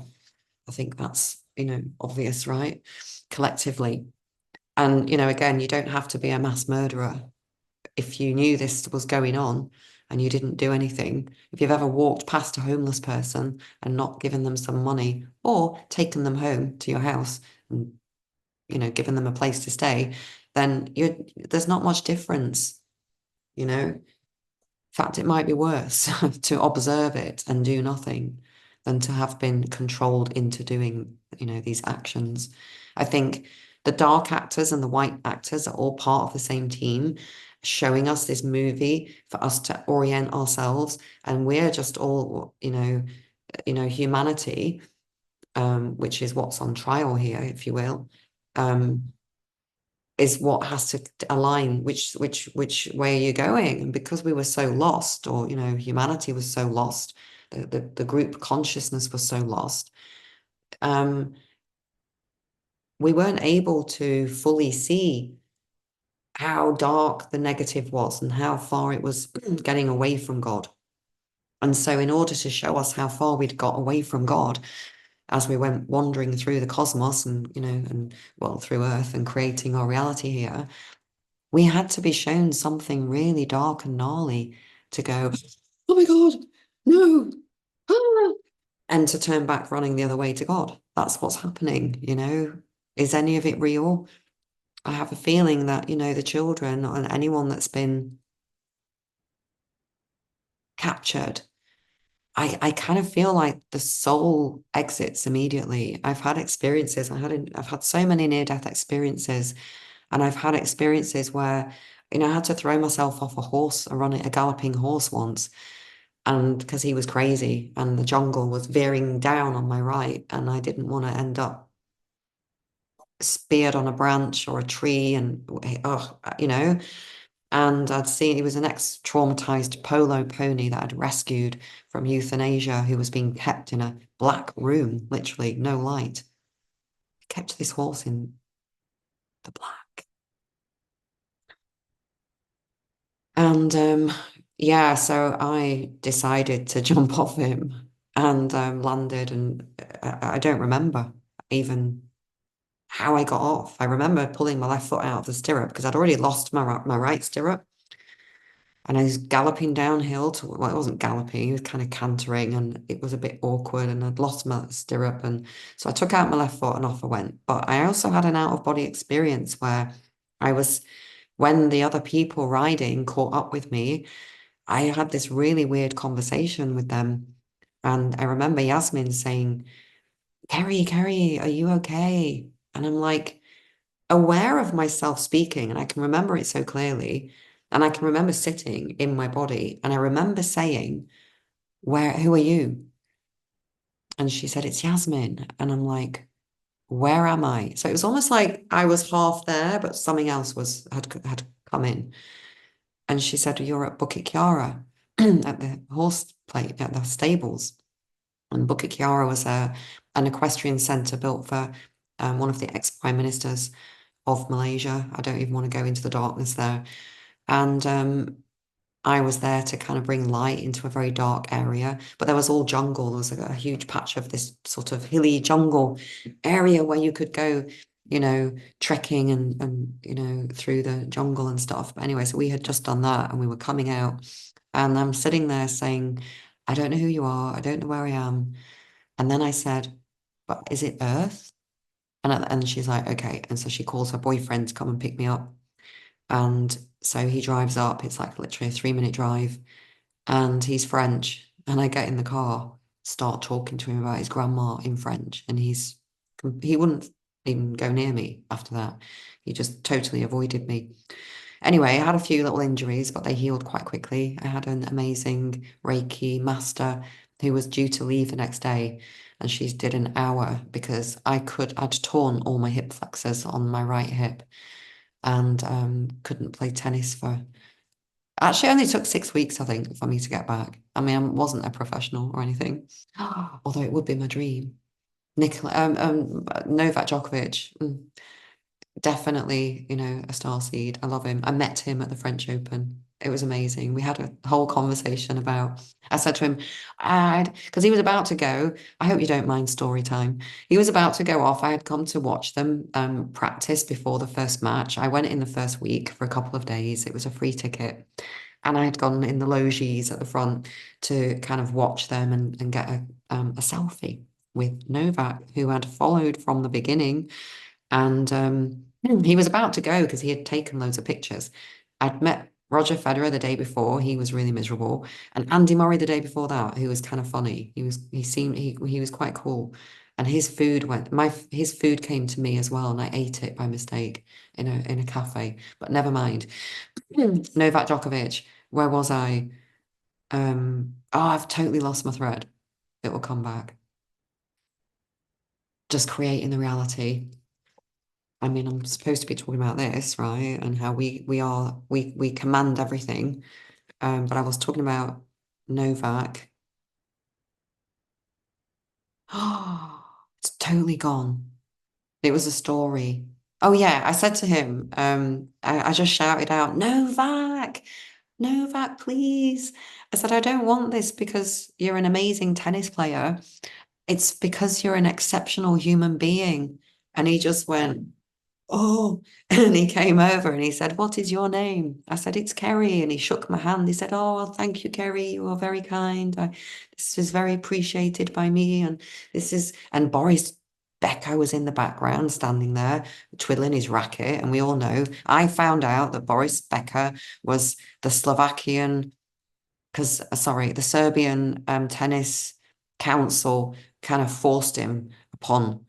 Speaker 1: I think that's, obvious, right? Collectively. And, again, you don't have to be a mass murderer. If you knew this was going on and you didn't do anything, if you've ever walked past a homeless person and not given them some money or taken them home to your house and, given them a place to stay, then there's not much difference, In fact, it might be worse to observe it and do nothing than to have been controlled into doing, these actions. I think the dark actors and the white actors are all part of the same team, showing us this movie for us to orient ourselves, and we're just all, humanity, which is what's on trial here, if you will. Um, is what has to align, which way are you going? And because we were so lost, or humanity was so lost, the group consciousness was so lost, um, we weren't able to fully see how dark the negative was and how far it was getting away from God. And so, in order to show us how far we'd got away from God as we went wandering through the cosmos and, and well, through Earth and creating our reality here, we had to be shown something really dark and gnarly to go, oh my God, no, ah, and to turn back running the other way to God. That's what's happening. Is any of it real? I have a feeling that, the children and anyone that's been captured, I kind of feel like the soul exits immediately. I've had experiences. I've had so many near-death experiences, and I've had experiences where, I had to throw myself off a horse, a galloping horse once, and because he was crazy, and the jungle was veering down on my right, and I didn't want to end up speared on a branch or a tree, and oh, and I'd seen he was an ex-traumatized polo pony that I'd rescued from euthanasia, who was being kept in a black room, literally no light. Kept this horse in the black. And yeah, so I decided to jump off him and landed, and I don't remember even how I got off. I remember pulling my left foot out of the stirrup because I'd already lost my right stirrup. And I was galloping downhill well, it wasn't galloping, he was kind of cantering, and it was a bit awkward, and I'd lost my stirrup. And so I took out my left foot and off I went. But I also had an out of body experience where I was, when the other people riding caught up with me, I had this really weird conversation with them. And I remember Yasmin saying, Kerry, are you okay? And I'm like, aware of myself speaking, and I can remember it so clearly. And I can remember sitting in my body, and I remember saying, who are you? And she said, it's Yasmin. And I'm like, where am I? So it was almost like I was half there, but something else had come in. And she said, you're at Bukit Kiara at the horse plate at the stables. And Bukit Kiara was an equestrian centre built for one of the ex-prime ministers of Malaysia. I don't even want to go into the darkness there. And I was there to kind of bring light into a very dark area, but there was all jungle. There was a huge patch of this sort of hilly jungle area where you could go, trekking and through the jungle and stuff. But anyway, so we had just done that and we were coming out, and I'm sitting there saying, I don't know who you are. I don't know where I am. And then I said, but is it Earth? And she's like, okay. And so she calls her boyfriend to come and pick me up. And so he drives up. It's like literally a 3-minute drive. And he's French. And I get in the car, start talking to him about his grandma in French. And he wouldn't even go near me after that. He just totally avoided me. Anyway, I had a few little injuries, but they healed quite quickly. I had an amazing Reiki master who was due to leave the next day, and she did an hour because I'd torn all my hip flexors on my right hip, and couldn't play tennis for. Actually, it only took 6 weeks, I think, for me to get back. I mean, I wasn't a professional or anything, although it would be my dream. Novak Djokovic. Definitely, a star seed. I love him. I met him at the French Open. It was amazing. We had a whole conversation about, I said to him, because he was about to go, I hope you don't mind story time. He was about to go off. I had come to watch them practice before the first match. I went in the first week for a couple of days. It was a free ticket. And I had gone in the logies at the front to kind of watch them and get a selfie with Novak, who had followed from the beginning, and he was about to go because he had taken loads of pictures. I'd met Roger Federer the day before. He was really miserable. And Andy Murray the day before that, who was kind of funny. He was quite cool. And his food came to me as well, and I ate it by mistake in a cafe. But never mind. Novak Djokovic, where was I? I've totally lost my thread. It will come back. Just creating the reality. I mean, I'm supposed to be talking about this, right? And how we command everything. But I was talking about Novak. Oh, it's totally gone. It was a story. Oh yeah, I said to him, I just shouted out, Novak, Novak, please. I said, I don't want this because you're an amazing tennis player. It's because you're an exceptional human being. And he just went, oh, and he came over and he said, what is your name? I said, it's Kerry. And he shook my hand. He said, oh, well, thank you, Kerry. You are very kind. This is very appreciated by me. And Boris Becker was in the background standing there, twiddling his racket. And we all know, I found out that Boris Becker was the Slovakian, sorry, the Serbian tennis council kind of forced him upon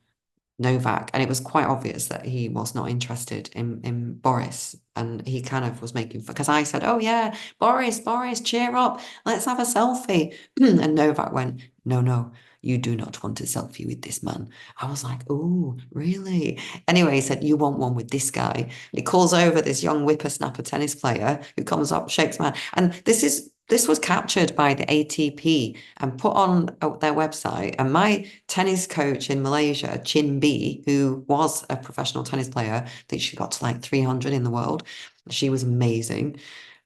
Speaker 1: Novak, and it was quite obvious that he was not interested in Boris, and he kind of was making fun because I said, "Oh yeah, Boris, cheer up, let's have a selfie," and Novak went, "No, no, you do not want a selfie with this man." I was like, "Oh, really?" Anyway, he said, "You want one with this guy?" He calls over this young whippersnapper tennis player who comes up, shakes my hand, and this was captured by the ATP and put on their website. And my tennis coach in Malaysia, Chin B, who was a professional tennis player, I think she got to like 300 in the world. She was amazing.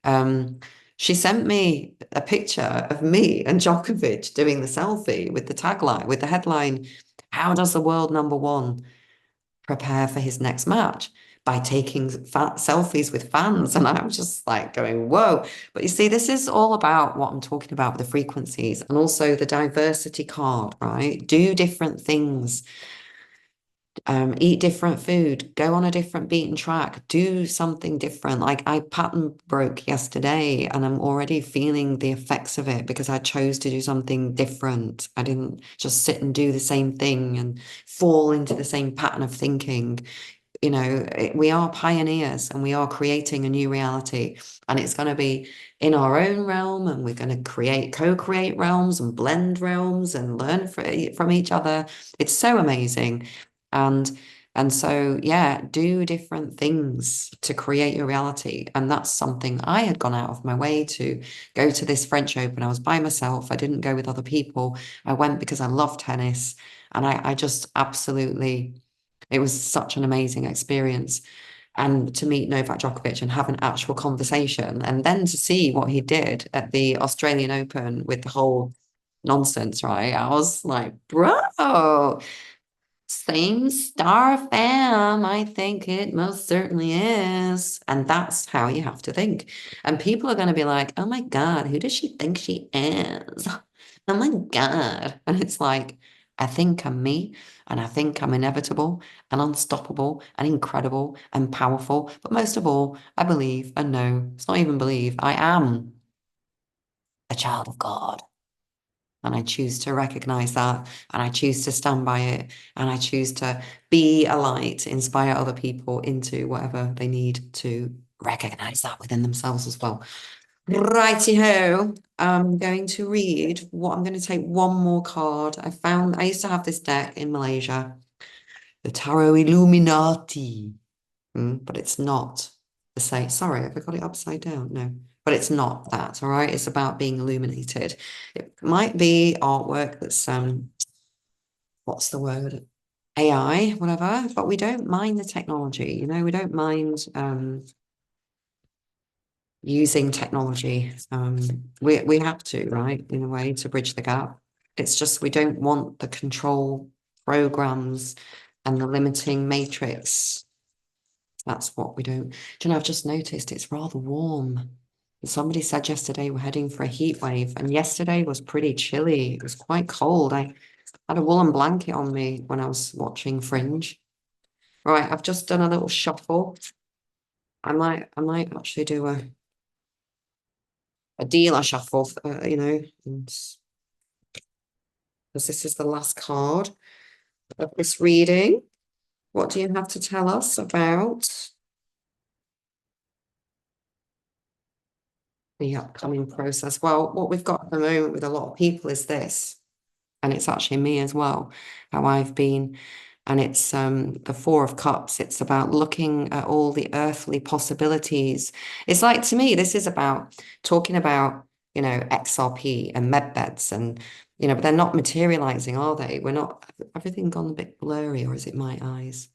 Speaker 1: Um, she sent me a picture of me and Djokovic doing the selfie with the tagline, with the headline, "How does the world number one prepare for his next match?" By taking selfies with fans. And I'm just like going, whoa. But you see, this is all about what I'm talking about with the frequencies and also the diversity card, right? Do different things, eat different food, go on a different beaten track, do something different. Like I pattern broke yesterday and I'm already feeling the effects of it because I chose to do something different. I didn't just sit and do the same thing and fall into the same pattern of thinking. We are pioneers and we are creating a new reality, and it's going to be in our own realm, and we're going to co-create realms and blend realms and learn from each other. It's so amazing. And and so yeah, do different things to create your reality. And that's something I had gone out of my way to go to this French Open. I was by myself. I didn't go with other people. I went because I love tennis, and I just absolutely, it was such an amazing experience. And to meet Novak Djokovic and have an actual conversation, and then to see what he did at the Australian Open with the whole nonsense, right? I was like, bro, same star fam. I think it most certainly is. And that's how you have to think. And people are going to be like, oh my God, who does she think she is? Oh my God. And it's like, I think I'm me, and I think I'm inevitable and unstoppable and incredible and powerful. But most of all, I believe and know, it's not even believe, I am a child of God. And I choose to recognize that, and I choose to stand by it, and I choose to be a light, inspire other people into whatever they need to recognize that within themselves as well. Righty ho. I'm going to read what I'm going to take one more card. I used to have this deck in Malaysia, the Tarot Illuminati. But it's not the same. Sorry, have I got it upside down? No, but it's not that. All right. It's about being illuminated. It might be artwork that's what's the word? AI, whatever, but we don't mind the technology, we don't mind using technology. We have to, right, in a way to bridge the gap. It's just we don't want the control programs and the limiting matrix. That's what we don't. Do you know, I've just noticed it's rather warm. Somebody said yesterday we're heading for a heat wave, and yesterday was pretty chilly. It was quite cold. I had a woolen blanket on me when I was watching Fringe. Right, I've just done a little shuffle. I might actually do a dealer shuffle, because this is the last card of this reading. What do you have to tell us about the upcoming process? Well, what we've got at the moment with a lot of people is this, and it's actually me as well, how I've been And it's the Four of Cups. It's about looking at all the earthly possibilities. It's like, to me, this is about talking about, XRP and med beds and, but they're not materializing, are they? We're not, everything gone a bit blurry, or is it my eyes?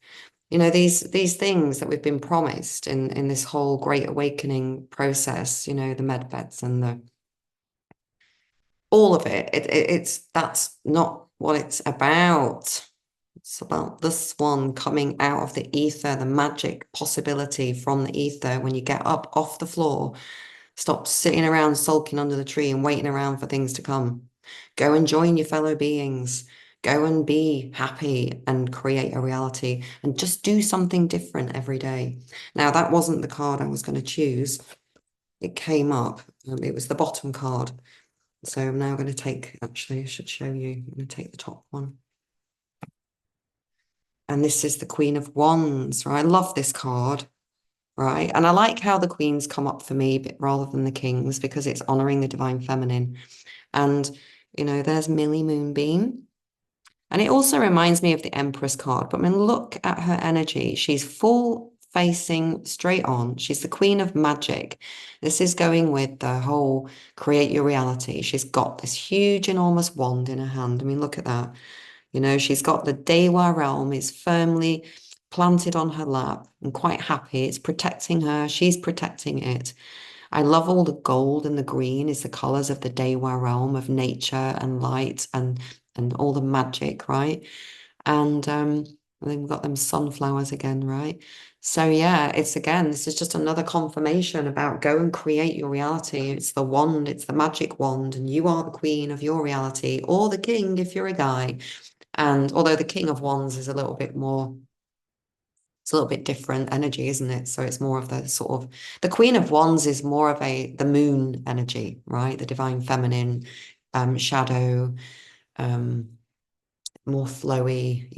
Speaker 1: These things that we've been promised in this whole great awakening process, the med beds and the all of it. It's that's not what it's about. It's about this one coming out of the ether, the magic possibility from the ether when you get up off the floor. Stop sitting around sulking under the tree and waiting around for things to come. Go and join your fellow beings. Go and be happy and create a reality and just do something different every day. Now, that wasn't the card I was going to choose. It came up. It was the bottom card. So I'm now going to take, actually, I should show you. I'm going to take the top one. And this is the Queen of Wands, right? I love this card, right? And I like how the queens come up for me rather than the kings, because it's honoring the divine feminine. And, there's Millie Moonbeam. And it also reminds me of the Empress card. But when look at her energy, she's full facing straight on. She's the Queen of Magic. This is going with the whole create your reality. She's got this huge, enormous wand in her hand. I mean, look at that. She's got the Dewa realm is firmly planted on her lap and quite happy. It's protecting her. She's protecting it. I love all the gold and the green is the colors of the Dewa realm of nature and light and all the magic, right? And then we've got them sunflowers again, right? So yeah, it's again, this is just another confirmation about go and create your reality. It's the wand, it's the magic wand, and you are the queen of your reality, or the king if you're a guy. And although the King of Wands is a little bit more, it's a little bit different energy, isn't it? So it's more of the sort of, the Queen of Wands is more of the moon energy, right? The divine feminine, shadow, um, more flowy,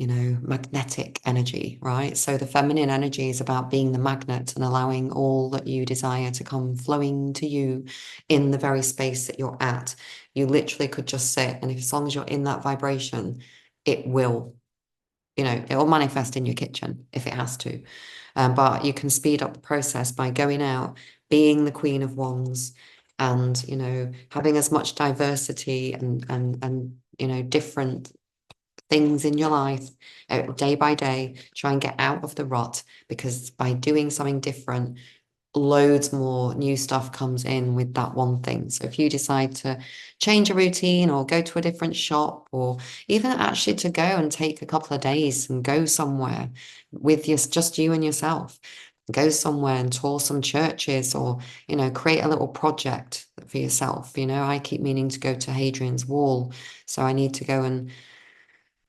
Speaker 1: magnetic energy, right? So the feminine energy is about being the magnet and allowing all that you desire to come flowing to you in the very space that you're at. You literally could just sit, and if, as long as you're in that vibration, it will it will manifest in your kitchen if it has to. But you can speed up the process by going out, being the Queen of Wands, and having as much diversity and different things in your life day by day. Try and get out of the rut, because by doing something different, loads more new stuff comes in with that one thing. So if you decide to change a routine or go to a different shop, or even actually to go and take a couple of days and go somewhere with just you and yourself, go somewhere and tour some churches, or, create a little project for yourself. I keep meaning to go to Hadrian's Wall. So I need to go and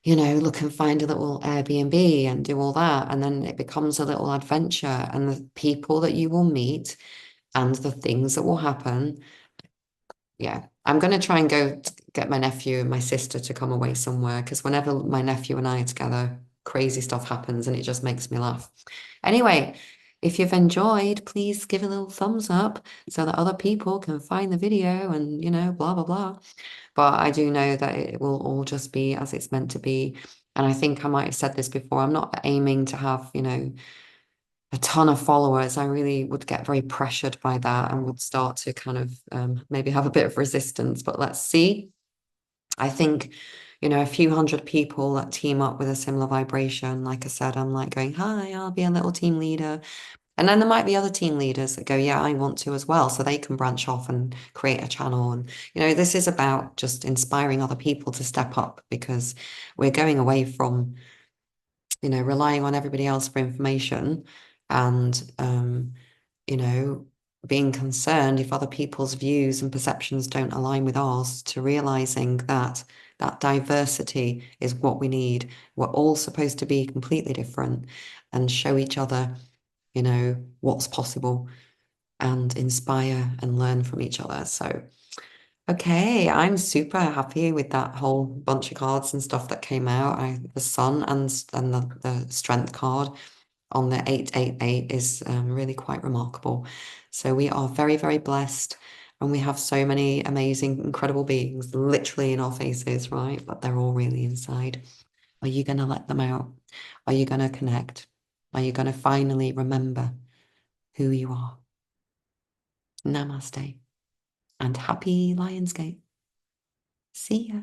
Speaker 1: look and find a little Airbnb and do all that. And then it becomes a little adventure, and the people that you will meet and the things that will happen. Yeah, I'm going to try and go get my nephew and my sister to come away somewhere, because whenever my nephew and I are together, crazy stuff happens and it just makes me laugh. Anyway, if you've enjoyed, please give a little thumbs up so that other people can find the video and, blah, blah, blah. But I do know that it will all just be as it's meant to be. And I think I might have said this before. I'm not aiming to have, a ton of followers. I really would get very pressured by that and would start to kind of maybe have a bit of resistance. But let's see. I think, a few hundred people that team up with a similar vibration. Like I said, I'm like going, hi, I'll be a little team leader. And then there might be other team leaders that go, yeah, I want to as well. So they can branch off and create a channel. And, this is about just inspiring other people to step up, because we're going away from, relying on everybody else for information and, being concerned if other people's views and perceptions don't align with ours, to realizing that that diversity is what we need. We're all supposed to be completely different and show each other what's possible, and inspire and learn from each other. So, okay, I'm super happy with that whole bunch of cards and stuff that came out. The sun and the strength card on the 888 is really quite remarkable. So we are very, very blessed, and we have so many amazing, incredible beings literally in our faces, right? But they're all really inside. Are you going to let them out? Are you going to connect? Are you going to finally remember who you are? Namaste and happy Lionsgate. See ya.